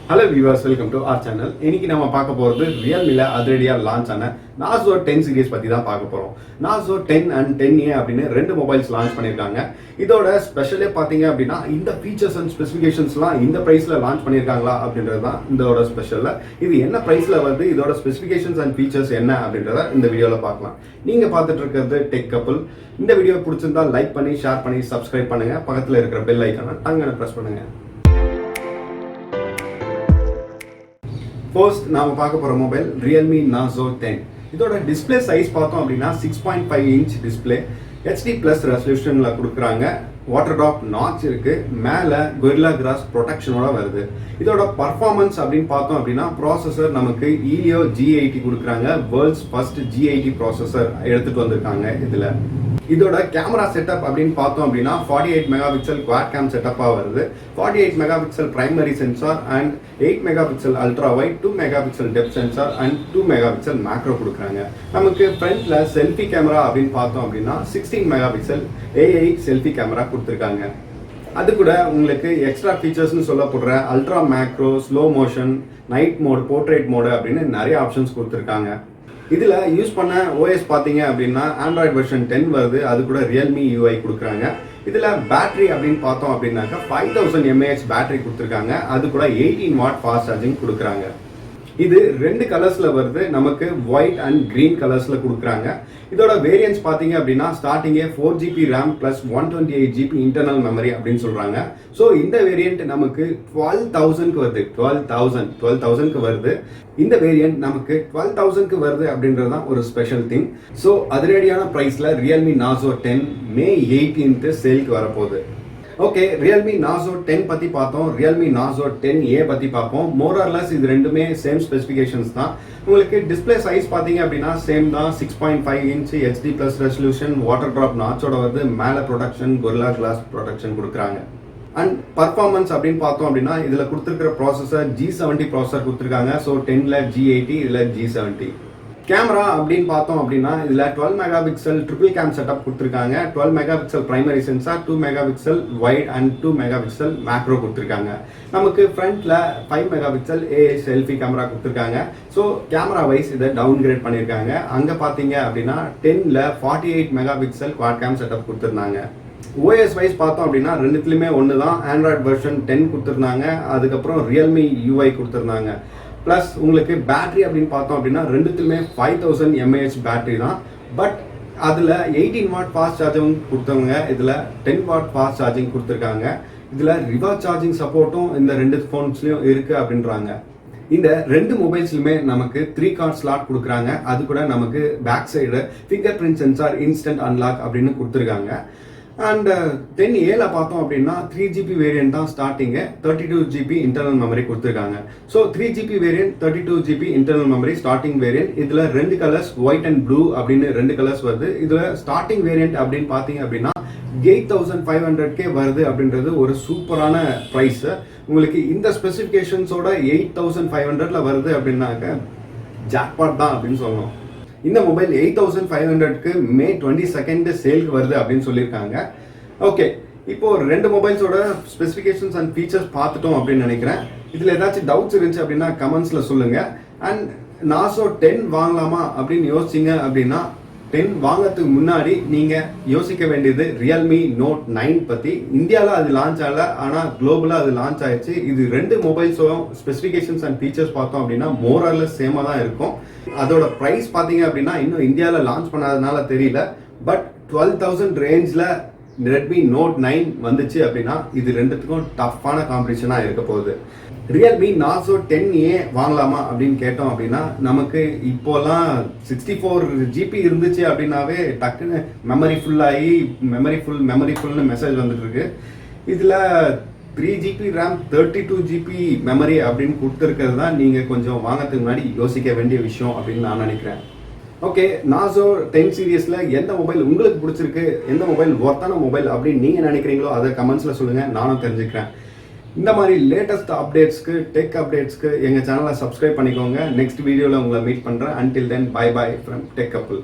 Hello viewers, welcome to our channel. இன்னைக்கு நாம பார்க்க போறது Realme அதிரடியா லான்ச் ஆன Narzo 10 சீரிஸ் பத்தி தான் பார்க்க போறோம். Narzo 10 and 10A அப்படினு ரெண்டு மொபைல்ஸ் லான்ச் பண்ணிருக்காங்க. இதோட ஸ்பெஷலே பாத்தீங்க அப்படினா இந்த ஃபீச்சர்ஸ் அண்ட் ஸ்பெசிஃபிகேஷன்ஸ்லாம் இந்த பிரைஸ்ல லான்ச் பண்ணிருக்காங்களா அப்படின்றது தான் இதோட ஸ்பெஷல். இது என்ன பிரைஸ்ல வருது, இதோட ஸ்பெசிஃபிகேஷன்ஸ் அண்ட் ஃபீச்சர்ஸ் என்ன அப்படின்றத இந்த வீடியோல பார்க்கலாம். நீங்க பார்த்துட்டு இருக்கிறது டெக் கப்புள். இந்த வீடியோ பிடிச்சிருந்தா லைக் பண்ணி, ஷேர் பண்ணி, சப்ஸ்கிரைப் பண்ணுங்க. பக்கத்துல இருக்கிற பெல் ஐகானை டங்கன பிரஸ் பண்ணுங்க. First, நாம பார்க்க போற மொபைல் Realme Narzo 10. இதோட டிஸ்ப்ளே சைஸ் பார்த்தோம் அப்படின்னா 6.5 இன்ச் டிஸ்ப்ளே, HD+ ரெசல்யூஷன்ல கொடுக்குறாங்க. வாட்டர் ட்ராப் நாட்ச் இருக்கு, மேல Gorilla Glass ப்ரொடெக்ஷனோட வருது. இதோட பர்ஃபார்மன்ஸ் அப்படின்னு பார்த்தோம் அப்படின்னா ப்ராசஸர் நமக்கு Helio G80 கொடுக்குறாங்க. வேர்ல்ட்ஸ் ஃபர்ஸ்ட் G80 ப்ராசஸர் எடுத்துட்டு வந்திருக்காங்க. இதோட கேமரா செட்டப் அப்படின்னு பார்த்தோம் அப்படின்னா 48 மெகாபிக்சல் குவாட் கேம் செட்டப்பாக வருது. 48 megapixel primary sensor and 8 megapixel ultra wide, 2 megapixel depth sensor and 2 megapixel macro கொடுக்குறாங்க. நமக்கு ஃப்ரண்ட்ல செல்ஃபி கேமரா அப்படின்னு பார்த்தோம் அப்படின்னா 16 மெகாபிக்சல் AI செல்ஃபி கேமரா கொடுத்துருக்காங்க. அது கூட உங்களுக்கு எக்ஸ்ட்ரா ஃபீச்சர்ஸ்னு சொல்லப்படுற ultra macro, slow motion, night mode, portrait mode அப்படின்னு நிறைய ஆப்ஷன்ஸ் கொடுத்துருக்காங்க. இதில் யூஸ் பண்ண OS பார்த்தீங்க அப்படின்னா ஆண்ட்ராய்டு வெர்ஷன் 10 வருது. அது கூட Realme UI கொடுக்குறாங்க. இதில் பேட்டரி அப்படின்னு பார்த்தோம் அப்படின்னாக்கா 5000 mAh பேட்டரி கொடுத்துருக்காங்க. அது கூட 18 வாட் ஃபாஸ்ட் சார்ஜிங் கொடுக்குறாங்க. இது ரெண்டு கலர்ஸ்ல வருது. நமக்கு ஒயிட் அண்ட் கிரீன் கலர்ஸ்ல கொடுக்குறாங்க. இதோட வேரியன்ஸ் பாத்தீங்க அப்படின்னா ஸ்டார்டிங்கே 4GB RAM plus 128GB internal memory அப்படின்னு சொல்றாங்க. ஸோ இந்த வேரியன்ட் நமக்கு 12,000க்கு வருது. 12,000க்கு வருது. இந்த வேரியன்ட் நமக்கு 12,000க்கு வருது அப்படின்றது தான் ஒரு ஸ்பெஷல் திங். ஸோ அதிரடியான பிரைஸ்ல Realme Narzo 10 May 18th சேலுக்கு வரப்போகுது. ஓகே, Realme Narzo 10 பத்தி பார்த்தோம். Realme Narzo 10A பத்தி பார்ப்போம். மோர் ஆர் லெஸ் இது ரெண்டுமே சேம் ஸ்பெசிஃபிகேஷன்ஸ் தான். உங்களுக்கு டிஸ்பிளே சைஸ் பார்த்தீங்க அப்படின்னா சேம் தான். 6.5 inch HD+ resolution, water drop நாட்சோட வந்து மேலே ப்ரொடெக்ஷன், Gorilla Glass ப்ரொடெக்ஷன் கொடுக்குறாங்க. அண்ட் பர்ஃபார்மன்ஸ் அப்படின்னு பார்த்தோம் அப்படின்னா இதில் கொடுத்துருக்கிற ப்ராசஸர் G70 ப்ராசஸர் கொடுத்துருக்காங்க. ஸோ 10ல G80, இதில் G70. கேமரா அப்படின்னு பார்த்தோம் அப்படின்னா இதில் 12 மெகாபிக்சல் ட்ரிபிள் கேம் செட்டப் கொடுத்துருக்காங்க. 12 megapixel primary sensor, 2 megapixel wide and 2 megapixel macro கொடுத்துருக்காங்க. நமக்கு ஃப்ரண்ட்ல 5 மெகாபிக்சல் AI செல்ஃபி கேமரா கொடுத்துருக்காங்க. ஸோ கேமரா வைஸ் இதை டவுன் கிரேட் பண்ணியிருக்காங்க. அங்கே பார்த்தீங்க அப்படின்னா 10ல 48 மெகாபிக்சல் குவாட் கேம் செட்டப் கொடுத்துருந்தாங்க. OS வைஸ் பார்த்தோம் அப்படின்னா ரெண்டுத்துலையுமே ஒன்று தான். ஆண்ட்ராய்டு வெர்ஷன் 10 கொடுத்துருந்தாங்க. அதுக்கப்புறம் Realme UI கொடுத்துருந்தாங்க. ப்ளஸ் உங்களுக்கு பேட்டரி அப்படின்னு பார்த்தோம் அப்படின்னா ரெண்டுத்துலையுமே 5000 mAh பேட்டரி தான். பட் அதில் 18 வாட் ஃபாஸ்ட் சார்ஜிங் கொடுத்தவங்க, இதில் 10 வாட் ஃபாஸ்ட் சார்ஜிங் கொடுத்துருக்காங்க. இதில் ரிவர்ஸ் சார்ஜிங் சப்போர்ட்டும் இந்த ரெண்டு ஃபோன்ஸ்லையும் இருக்குது அப்படின்றாங்க. இந்த ரெண்டு மொபைல்ஸ்லுமே நமக்கு 3 கார்ட் ஸ்லாட் கொடுக்குறாங்க. அது கூட நமக்கு back side fingerprint sensor instant unlock அப்படின்னு கொடுத்துருக்காங்க. அண்ட் 10Aல பார்த்தோம் அப்படின்னா 3GB வேரியன்ட் தான் ஸ்டார்டிங்கு. 32GB இன்டர்னல் மெமரி கொடுத்துருக்காங்க. So 3GB variant, 32GB internal memory starting variant. இதில் ரெண்டு கலர்ஸ் ஒயிட் அண்ட் ப்ளூ அப்படின்னு ரெண்டு கலர்ஸ் வருது. இதில் ஸ்டார்டிங் வேரியன்ட் அப்படின்னு பார்த்தீங்க அப்படின்னா 8500K வருது அப்படின்றது ஒரு சூப்பரான ப்ரைஸ். உங்களுக்கு இந்த ஸ்பெசிஃபிகேஷன்ஸோட 8500ல வருது அப்படின்னாக்க ஜாக்பாட் தான் அப்படின்னு சொல்லணும். இந்த மொபைல் 8500க்கு May 22 சேலுக்கு வருது அப்படின்னு சொல்லியிருக்காங்க. ஓகே, இப்போ ரெண்டு மொபைல்ஸோட ஸ்பெசிஃபிகேஷன்ஸ் அண்ட் ஃபீச்சர்ஸ் பார்த்துட்டோம் அப்படின்னு நினைக்கிறேன். இதில் ஏதாச்சும் டவுட்ஸ் இருந்துச்சு அப்படின்னா கமெண்ட்ஸ்ல சொல்லுங்க. அண்ட் Narzo 10 வாங்கலாமா அப்படின்னு யோசிச்சிங்க அப்படின்னா 10 வாங்கிறதுக்கு முன்னாடி நீங்கள் யோசிக்க வேண்டியது Realme Note 9 பற்றி. இந்தியாவில் அது லான்ச் ஆகல, ஆனால் குளோபலாக அது லான்ச் ஆயிடுச்சு. இது ரெண்டு மொபைல்ஸோட ஸ்பெசிஃபிகேஷன்ஸ் அண்ட் ஃபீச்சர்ஸ் பார்த்தோம் அப்படின்னா மோர் ஆர் லெஸ் சேமாக தான் இருக்கும். அதோட ப்ரைஸ் பார்த்தீங்க அப்படின்னா இன்னும் இந்தியாவில் லான்ச் பண்ணாதனால தெரியல. பட் 12,000 ரேஞ்சில் Redmi Note 9 வந்துச்சு அப்படின்னா இது ரெண்டுத்துக்கும் டஃப்பான காம்படிஷனாக இருக்க போகுது. Realme Narzo 10A வாங்கலாமா அப்படின்னு கேட்டோம் அப்படின்னா நமக்கு இப்போலாம் 64GB இருந்துச்சு அப்படின்னாவே டக்குன்னு மெமரி ஃபுல்லாகி மெமரி ஃபுல்னு மெசேஜ் வந்துட்டு இருக்கு. இதில் 3GB RAM 32GB மெமரி அப்படின்னு கொடுத்துருக்கிறது தான் நீங்கள் கொஞ்சம் வாங்கிறதுக்கு முன்னாடி யோசிக்க வேண்டிய விஷயம் அப்படின்னு நான் நினைக்கிறேன். ஓகே, Narzo 10 சீரியஸில் எந்த மொபைல் உங்களுக்கு பிடிச்சிருக்கு, எந்த மொபைல் ஒர்த்தான மொபைல் அப்படின்னு நீங்கள் நினைக்கிறீங்களோ அதை கமெண்ட்ஸில் சொல்லுங்கள், நானும் தெரிஞ்சுக்கிறேன். இந்த மாதிரி லேட்டஸ்ட் அப்டேட்ஸ்க்கு, டெக் அப்டேட்ஸ்க்கு எங்கள் சேனலை சப்ஸ்கிரைப் பண்ணிக்கோங்க. நெக்ஸ்ட் வீடியோவில் உங்களை மீட் பண்ணுறேன். Until then, bye bye from tech couple.